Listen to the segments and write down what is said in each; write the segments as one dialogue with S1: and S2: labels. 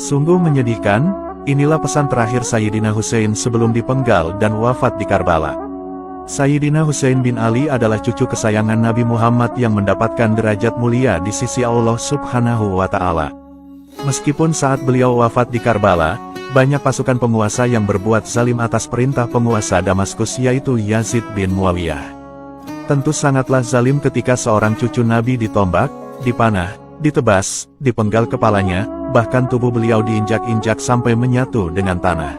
S1: Sungguh menyedihkan, inilah pesan terakhir Sayyidina Husain sebelum dipenggal dan wafat di Karbala. Sayyidina Husain bin Ali adalah cucu kesayangan Nabi Muhammad yang mendapatkan derajat mulia di sisi Allah Subhanahu wa Ta'ala. Meskipun saat beliau wafat di Karbala, banyak pasukan penguasa yang berbuat zalim atas perintah penguasa Damaskus yaitu Yazid bin Muawiyah. Tentu sangatlah zalim ketika seorang cucu Nabi ditombak, dipanah, ditebas, dipenggal kepalanya, bahkan tubuh beliau diinjak-injak sampai menyatu dengan tanah.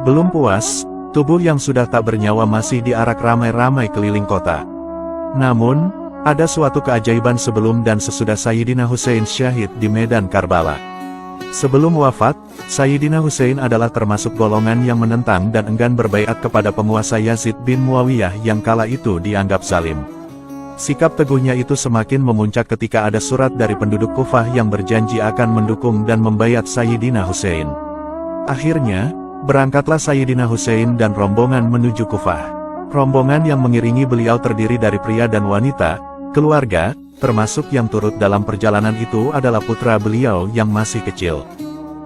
S1: Belum puas, tubuh yang sudah tak bernyawa masih diarak ramai-ramai keliling kota. Namun, ada suatu keajaiban sebelum dan sesudah Sayyidina Husain syahid di medan Karbala. Sebelum wafat, Sayyidina Husain adalah termasuk golongan yang menentang dan enggan berbaiat kepada penguasa Yazid bin Muawiyah yang kala itu dianggap zalim. Sikap teguhnya itu semakin memuncak ketika ada surat dari penduduk Kufah yang berjanji akan mendukung dan membaiat Sayyidina Husain. Akhirnya, berangkatlah Sayyidina Husain dan rombongan menuju Kufah. Rombongan yang mengiringi beliau terdiri dari pria dan wanita, keluarga, termasuk yang turut dalam perjalanan itu adalah putra beliau yang masih kecil.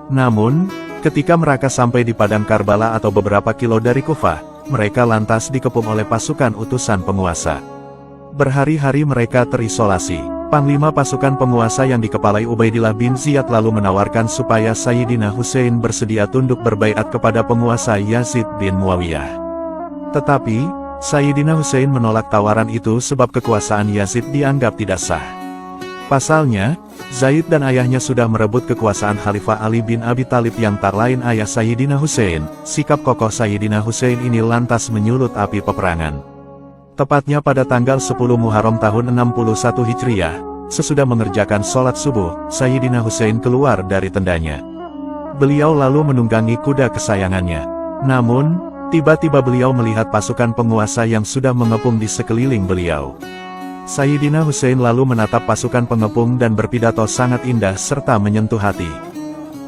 S1: Namun, ketika mereka sampai di padang Karbala atau beberapa kilo dari Kufah, mereka lantas dikepung oleh pasukan utusan penguasa. Berhari-hari mereka terisolasi. Panglima pasukan penguasa yang dikepalai Ubaidillah bin Ziyad lalu menawarkan supaya Sayyidina Husain bersedia tunduk berbaiat kepada penguasa Yazid bin Muawiyah. Tetapi, Sayyidina Husain menolak tawaran itu sebab kekuasaan Yazid dianggap tidak sah. Pasalnya, Zaid dan ayahnya sudah merebut kekuasaan Khalifah Ali bin Abi Thalib yang tak lain ayah Sayyidina Husain. Sikap kokoh Sayyidina Husain ini lantas menyulut api peperangan. Tepatnya pada tanggal 10 Muharram tahun 61 Hijriah, sesudah mengerjakan sholat subuh, Sayyidina Husain keluar dari tendanya. Beliau lalu menunggangi kuda kesayangannya. Namun, tiba-tiba beliau melihat pasukan penguasa yang sudah mengepung di sekeliling beliau. Sayyidina Husain lalu menatap pasukan pengepung dan berpidato sangat indah serta menyentuh hati.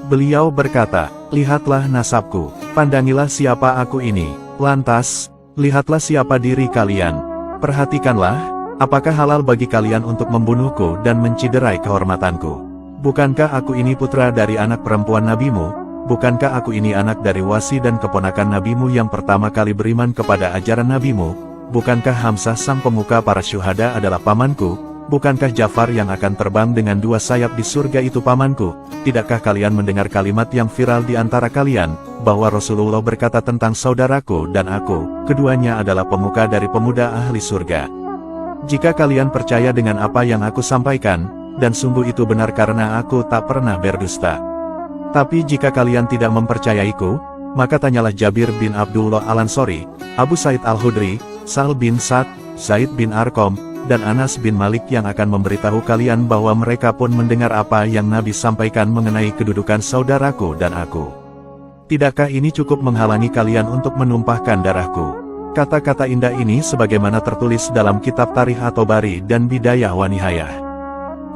S1: Beliau berkata, "Lihatlah nasabku, pandangilah siapa aku ini. Lantas, lihatlah siapa diri kalian. Perhatikanlah, apakah halal bagi kalian untuk membunuhku dan menciderai kehormatanku? Bukankah aku ini putra dari anak perempuan nabimu? Bukankah aku ini anak dari wasi dan keponakan nabimu yang pertama kali beriman kepada ajaran nabimu? Bukankah Hamzah sang pemuka para syuhada adalah pamanku? Bukankah Ja'far yang akan terbang dengan dua sayap di surga itu pamanku? Tidakkah kalian mendengar kalimat yang viral di antara kalian, bahwa Rasulullah berkata tentang saudaraku dan aku, keduanya adalah pemuka dari pemuda ahli surga? Jika kalian percaya dengan apa yang aku sampaikan, dan sungguh itu benar karena aku tak pernah berdusta. Tapi jika kalian tidak mempercayaiku, maka tanyalah Jabir bin Abdullah Al-Ansori, Abu Said Al-Hudri, Sa'al bin Sa'd, Zaid bin Arqam, dan Anas bin Malik yang akan memberitahu kalian bahwa mereka pun mendengar apa yang Nabi sampaikan mengenai kedudukan saudaraku dan aku. Tidakkah ini cukup menghalangi kalian untuk menumpahkan darahku?" Kata-kata indah ini sebagaimana tertulis dalam kitab Tarikh At-Tabari dan Bidayah wa Nihayah.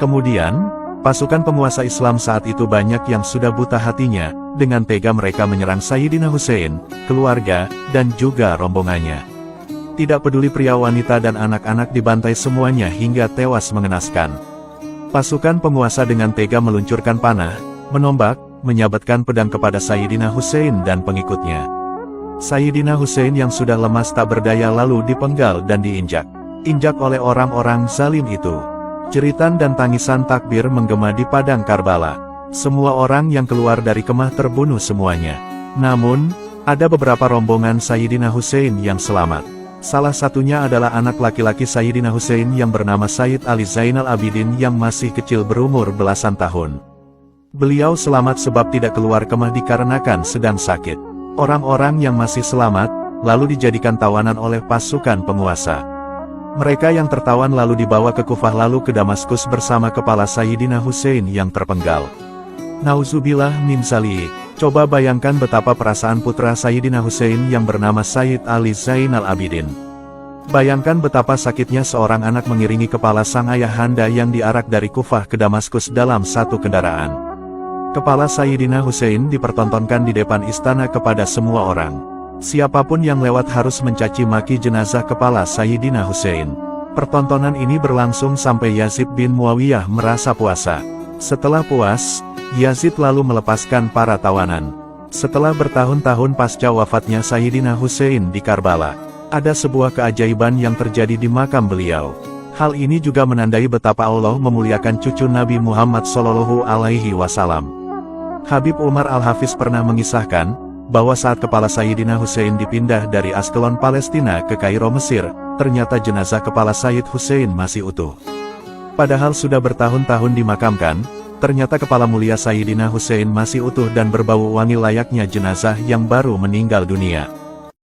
S1: Kemudian, pasukan penguasa Islam saat itu banyak yang sudah buta hatinya, dengan tega mereka menyerang Sayyidina Husain, keluarga, dan juga rombongannya. Tidak peduli pria wanita dan anak-anak dibantai semuanya hingga tewas mengenaskan. Pasukan penguasa dengan tega meluncurkan panah, menombak, menyabatkan pedang kepada Sayyidina Husain dan pengikutnya. Sayyidina Husain yang sudah lemas tak berdaya lalu dipenggal dan diinjak oleh orang-orang zalim itu. Jeritan dan tangisan takbir menggema di padang Karbala. Semua orang yang keluar dari kemah terbunuh semuanya. Namun, ada beberapa rombongan Sayyidina Husain yang selamat. Salah satunya adalah anak laki-laki Sayyidina Husain yang bernama Sayyid Ali Zainal Abidin yang masih kecil berumur belasan tahun. Beliau selamat sebab tidak keluar kemah dikarenakan sedang sakit. Orang-orang yang masih selamat, lalu dijadikan tawanan oleh pasukan penguasa. Mereka yang tertawan lalu dibawa ke Kufah lalu ke Damaskus bersama kepala Sayyidina Husain yang terpenggal. Nauzubillah min zalik. Coba bayangkan betapa perasaan putra Sayyidina Husain yang bernama Sayyid Ali Zainal Abidin. Bayangkan betapa sakitnya seorang anak mengiringi kepala sang ayahanda yang diarak dari Kufah ke Damaskus dalam satu kendaraan. Kepala Sayyidina Husain dipertontonkan di depan istana kepada semua orang. Siapapun yang lewat harus mencaci maki jenazah kepala Sayyidina Husain. Pertontonan ini berlangsung sampai Yazid bin Muawiyah merasa puasa. Setelah puas, Yazid lalu melepaskan para tawanan. Setelah bertahun-tahun pasca wafatnya Sayyidina Husain di Karbala, ada sebuah keajaiban yang terjadi di makam beliau. Hal ini juga menandai betapa Allah memuliakan cucu Nabi Muhammad SAW. Habib Umar Al-Hafiz pernah mengisahkan, bahwa saat kepala Sayyidina Husain dipindah dari Askelon Palestina ke Kairo Mesir, ternyata jenazah kepala Sayyid Husain masih utuh. Padahal sudah bertahun-tahun dimakamkan, ternyata kepala mulia Sayyidina Husain masih utuh dan berbau wangi layaknya jenazah yang baru meninggal dunia.